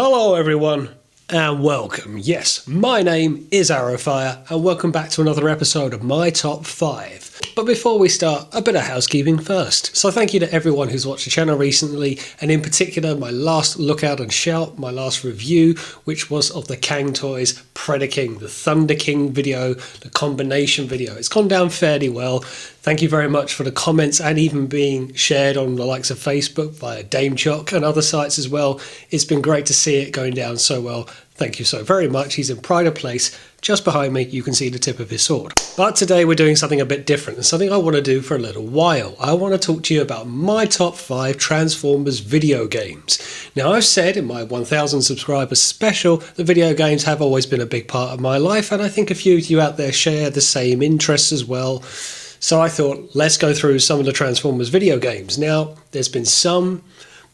Hello everyone and welcome. Yes, my name is Arrowfire and welcome back to another episode of my top 5. But before we start, a bit of housekeeping first. So thank you to everyone who's watched the channel recently, and in particular my last Lookout and Shout, my last review, which was of the Kang Toys Predaking, the Thunder King video, the combination video. It's gone down fairly well. Thank you very much for the comments and even being shared on the likes of Facebook via Dame Chock and other sites as well. It's been great to see it going down so well. Thank you so very much. He's in pride of place. Just behind me, you can see the tip of his sword. But today we're doing something a bit different and something I want to do for a little while. I want to talk to you about my top 5 Transformers video games. Now, I've said in my 1000 subscribers special that video games have always been a big part of my life, and I think a few of you out there share the same interests as well. So I thought, let's go through some of the Transformers video games. Now, there's been some,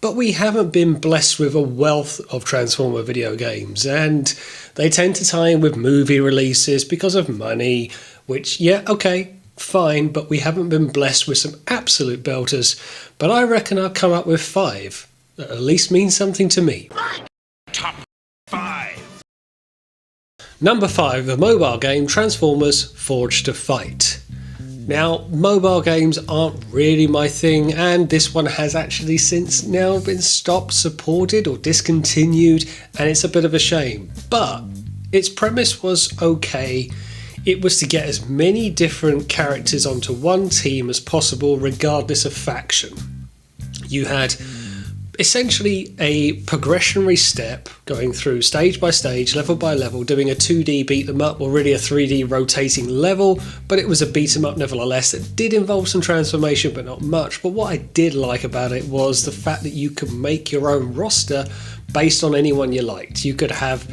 but we haven't been blessed with a wealth of Transformer video games, and they tend to tie in with movie releases because of money, which, yeah, okay, fine, but we haven't been blessed with some absolute belters. But I reckon I've come up with 5 that at least mean something to me. Top 5. Number 5, the mobile game Transformers Forged to Fight. Now, mobile games aren't really my thing, and this one has actually since now been stopped, supported or discontinued, and it's a bit of a shame. But its premise was okay. It was to get as many different characters onto one team as possible, regardless of faction. You had essentially a progressionary step going through stage by stage, level by level, doing a 2D beat 'em up, or really a 3D rotating level, but it was a beat 'em up nevertheless. It did involve some transformation, but not much. But what I did like about it was the fact that you could make your own roster based on anyone you liked. You could have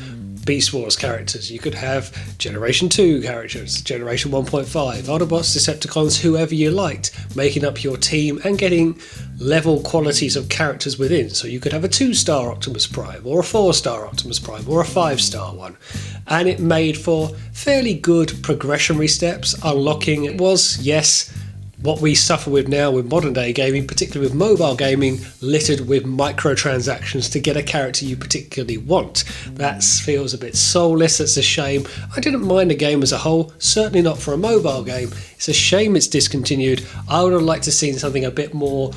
Beast Wars characters, you could have Generation 2 characters, Generation 1.5, Autobots, Decepticons, whoever you liked, making up your team and getting level qualities of characters within. So you could have a 2-star Optimus Prime, or a 4-star Optimus Prime, or a 5-star one. And it made for fairly good progressionary steps. Unlocking it was, yes, what we suffer with now with modern day gaming, particularly with mobile gaming, littered with microtransactions to get a character you particularly want. That feels a bit soulless, that's a shame. I didn't mind the game as a whole, certainly not for a mobile game. It's a shame it's discontinued. I would have liked to see something a bit more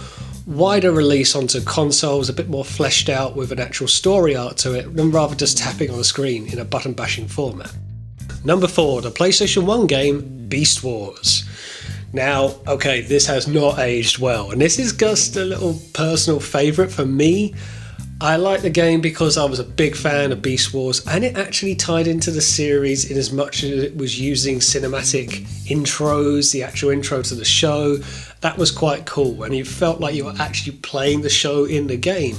wider release onto consoles, a bit more fleshed out with an actual story arc to it, than rather just tapping on a screen in a button bashing format. Number 4, the PlayStation 1 game Beast Wars. Now, okay, this has not aged well, and this is just a little personal favourite for me. I like the game because I was a big fan of Beast Wars, and it actually tied into the series in as much as it was using cinematic intros, the actual intro to the show. That was quite cool, and you felt like you were actually playing the show in the game.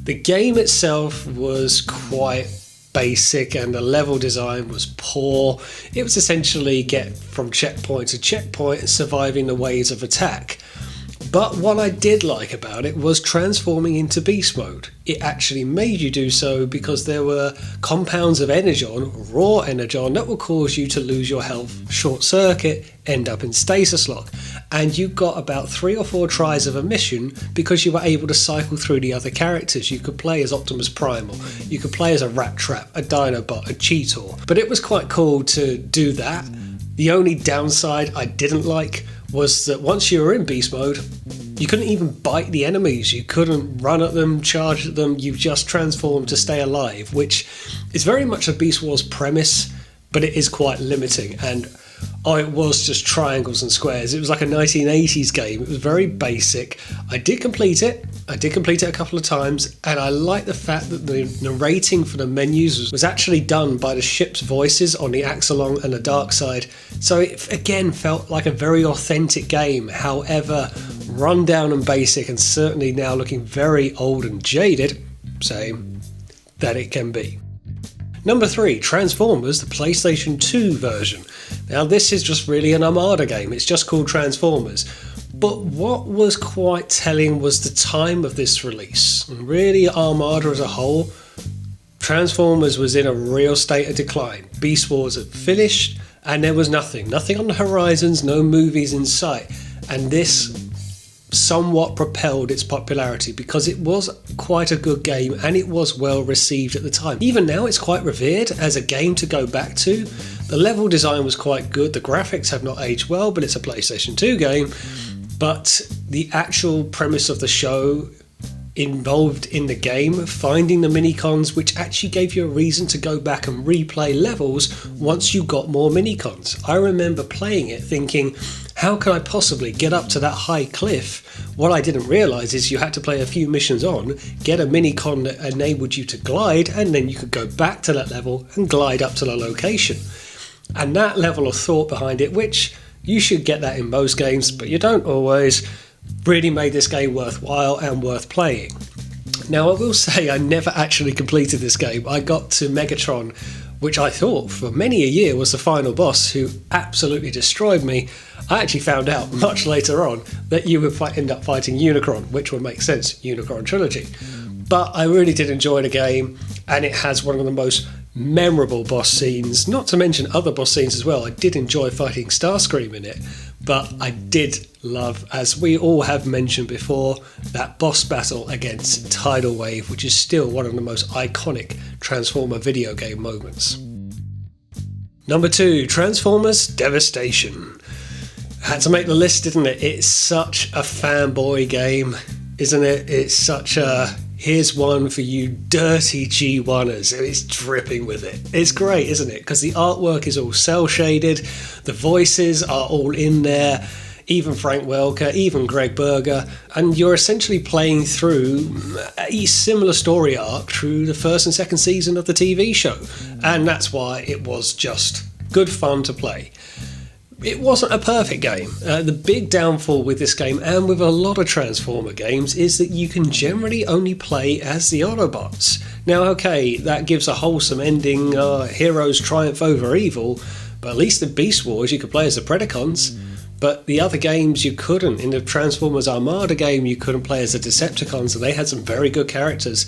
The game itself was quite basic and the level design was poor. It was essentially get from checkpoint to checkpoint and surviving the waves of attack. But what I did like about it was transforming into beast mode. It actually made you do so because there were compounds of energon, raw energon, that will cause you to lose your health, short circuit, end up in stasis lock. And you got about 3 or 4 tries of a mission because you were able to cycle through the other characters. You could play as Optimus Prime, or you could play as a Rat Trap, a Dinobot, a Cheetor. But it was quite cool to do that. The only downside I didn't like was that once you were in beast mode, you couldn't even bite the enemies, you couldn't run at them, charge at them, you just transformed to stay alive, which is very much a Beast Wars premise, but it is quite limiting. And it was just triangles and squares. It was like a 1980s game. It was very basic. I did complete it a couple of times, and I like the fact that the narrating for the menus was actually done by the ship's voices on the Axalong and the Dark Side. So it again felt like a very authentic game, however run down and basic, and certainly now looking very old and jaded, same, that it can be. Number 3, Transformers, the PlayStation 2 version. Now this is just really an Armada game, it's just called Transformers. But what was quite telling was the time of this release. And really Armada as a whole, Transformers was in a real state of decline. Beast Wars had finished and there was nothing on the horizons, no movies in sight. And this somewhat propelled its popularity because it was quite a good game and it was well received at the time. Even now it's quite revered as a game to go back to. The level design was quite good, the graphics have not aged well, but it's a PlayStation 2 game. But the actual premise of the show involved in the game, finding the mini-cons, which actually gave you a reason to go back and replay levels once you got more mini-cons. I remember playing it thinking, how can I possibly get up to that high cliff? What I didn't realise is you had to play a few missions on, get a mini-con that enabled you to glide, and then you could go back to that level and glide up to the location. And that level of thought behind it, which you should get that in most games, but you don't always, really made this game worthwhile and worth playing. Now I will say I never actually completed this game. I got to Megatron, which I thought for many a year was the final boss, who absolutely destroyed me. I actually found out much later on that you would end up fighting Unicron, which would make sense, Unicron Trilogy. But I really did enjoy the game, and it has one of the most memorable boss scenes, not to mention other boss scenes as well. I did enjoy fighting Starscream in it, but I did love, as we all have mentioned before, that boss battle against Tidal Wave, which is still one of the most iconic Transformer video game moments. Number 2, Transformers Devastation. Had to make the list, didn't it? It's such a fanboy game, isn't it? It's such a here's one for you dirty G1ers. It's dripping with it. It's great, isn't it? Because the artwork is all cel-shaded, the voices are all in there, even Frank Welker, even Greg Berger, and you're essentially playing through a similar story arc through the first and second season of the TV show. And that's why it was just good fun to play. It wasn't a perfect game. The big downfall with this game, and with a lot of Transformer games, is that you can generally only play as the Autobots. Now, okay, that gives a wholesome ending, heroes triumph over evil, but at least in Beast Wars you could play as the Predacons. But the other games you couldn't. In the Transformers Armada game you couldn't play as the Decepticons, and they had some very good characters.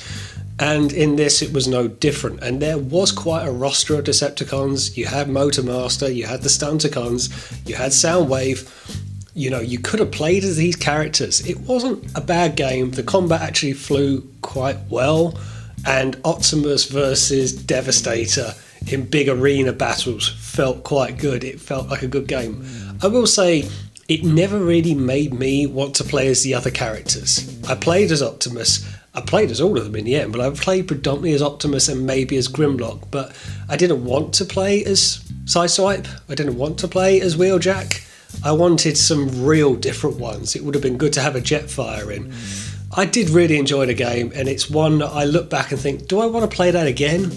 And in this it was no different, and there was quite a roster of Decepticons. You had Motormaster, you had the Stunticons, you had Soundwave. You know, you could have played as these characters. It wasn't a bad game. The combat actually flew quite well, and Optimus versus Devastator in big arena battles felt quite good. It felt like a good game. I will say, it never really made me want to play as the other characters. I played as Optimus. I played as all of them in the end, but I played predominantly as Optimus and maybe as Grimlock, but I didn't want to play as Sideswipe. I didn't want to play as Wheeljack. I wanted some real different ones. It would have been good to have a Jetfire in. I did really enjoy the game, and it's one that I look back and think, do I want to play that again?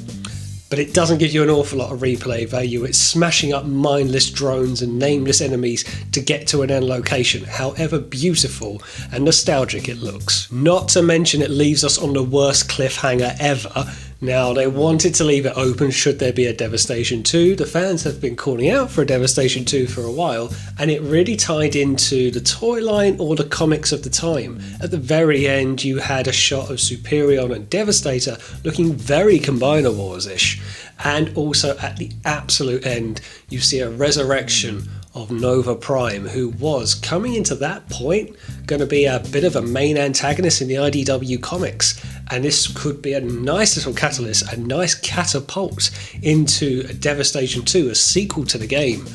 But it doesn't give you an awful lot of replay value. It's smashing up mindless drones and nameless enemies to get to an end location, however beautiful and nostalgic it looks. Not to mention it leaves us on the worst cliffhanger ever. Now, they wanted to leave it open should there be a Devastation 2. The fans have been calling out for a Devastation 2 for a while, and it really tied into the toy line or the comics of the time. At the very end, you had a shot of Superion and Devastator looking very Combiner Wars-ish. And also at the absolute end, you see a resurrection of Nova Prime, who was, coming into that point, going to be a bit of a main antagonist in the IDW comics. And this could be a nice little catalyst, a nice catapult into a Devastation 2, a sequel to the game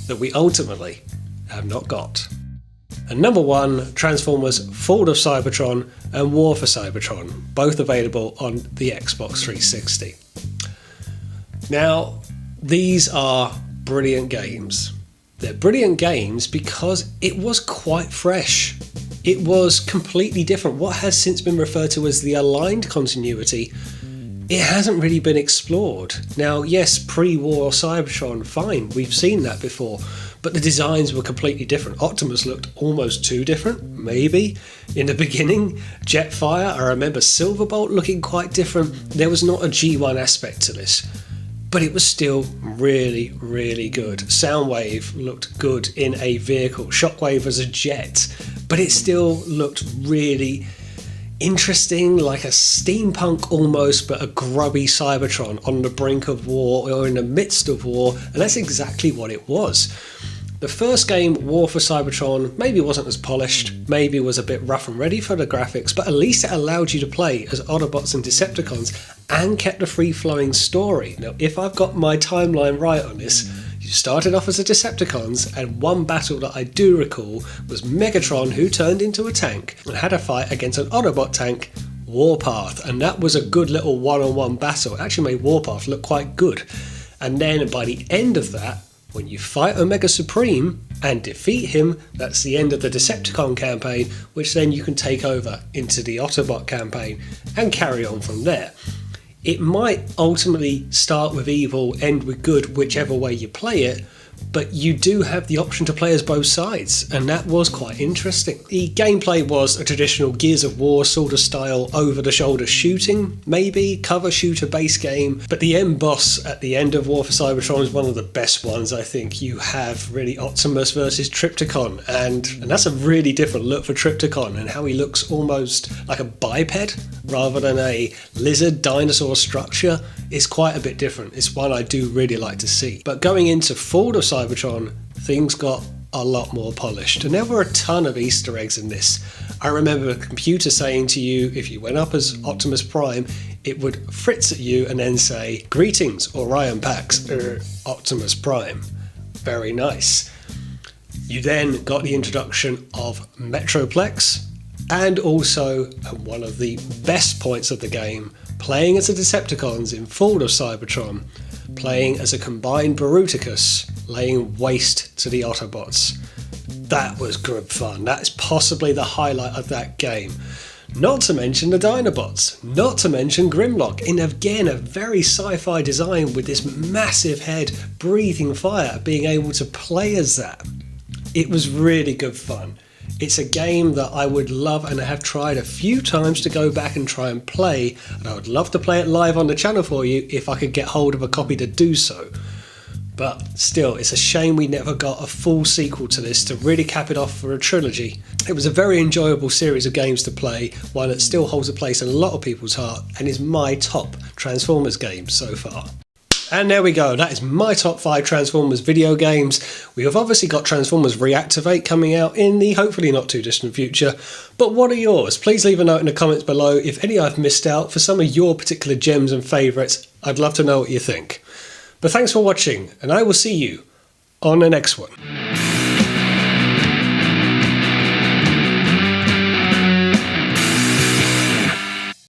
that we ultimately have not got. And number 1, Transformers Fall of Cybertron and War for Cybertron, both available on the Xbox 360. Now, these are brilliant games. They're brilliant games because it was quite fresh. It was completely different. What has since been referred to as the aligned continuity, it hasn't really been explored. Now, yes, pre-war Cybertron, fine, we've seen that before, but the designs were completely different. Optimus looked almost too different, maybe, in the beginning. Jetfire, I remember Silverbolt looking quite different. There was not a G1 aspect to this, but it was still really, really good. Soundwave looked good in a vehicle. Shockwave was a jet, but it still looked really interesting, like a steampunk almost, but a grubby Cybertron on the brink of war or in the midst of war, and that's exactly what it was. The first game, War for Cybertron, maybe wasn't as polished, maybe was a bit rough and ready for the graphics, but at least it allowed you to play as Autobots and Decepticons and kept a free-flowing story. Now, if I've got my timeline right on this, you started off as a Decepticons, and one battle that I do recall was Megatron, who turned into a tank and had a fight against an Autobot tank, Warpath, and that was a good little one-on-one battle. It actually made Warpath look quite good. And then by the end of that, when you fight Omega Supreme and defeat him, that's the end of the Decepticon campaign, which then you can take over into the Autobot campaign and carry on from there. It might ultimately start with evil, end with good, whichever way you play it, but you do have the option to play as both sides, and that was quite interesting. The gameplay was a traditional Gears of War sort of style, over-the-shoulder shooting, maybe, cover shooter base game, but the end boss at the end of War for Cybertron is one of the best ones, I think. You have really Optimus versus Trypticon, and that's a really different look for Trypticon, and how he looks almost like a biped rather than a lizard dinosaur structure is quite a bit different. It's one I do really like to see. But going into Fall of Cybertron, things got a lot more polished, and there were a ton of Easter eggs in this. I remember the computer saying to you, if you went up as Optimus Prime, it would fritz at you and then say, "Greetings, Orion Pax, Optimus Prime." Very nice. You then got the introduction of Metroplex, and also, one of the best points of the game, playing as the Decepticons in Fall of Cybertron, playing as a combined Bruticus, laying waste to the Autobots. That was good fun. That's possibly the highlight of that game. Not to mention the Dinobots, not to mention Grimlock, in again a very sci-fi design with this massive head breathing fire, being able to play as that. It was really good fun. It's a game that I would love and I have tried a few times to go back and try and play, and I would love to play it live on the channel for you if I could get hold of a copy to do so. But still, it's a shame we never got a full sequel to this to really cap it off for a trilogy. It was a very enjoyable series of games to play, one that still holds a place in a lot of people's heart and is my top Transformers game so far. And there we go, that is my top 5 Transformers video games. We have obviously got Transformers Reactivate coming out in the hopefully not too distant future, but what are yours? Please leave a note in the comments below if any I've missed out for some of your particular gems and favourites. I'd love to know what you think. But thanks for watching, and I will see you on the next one.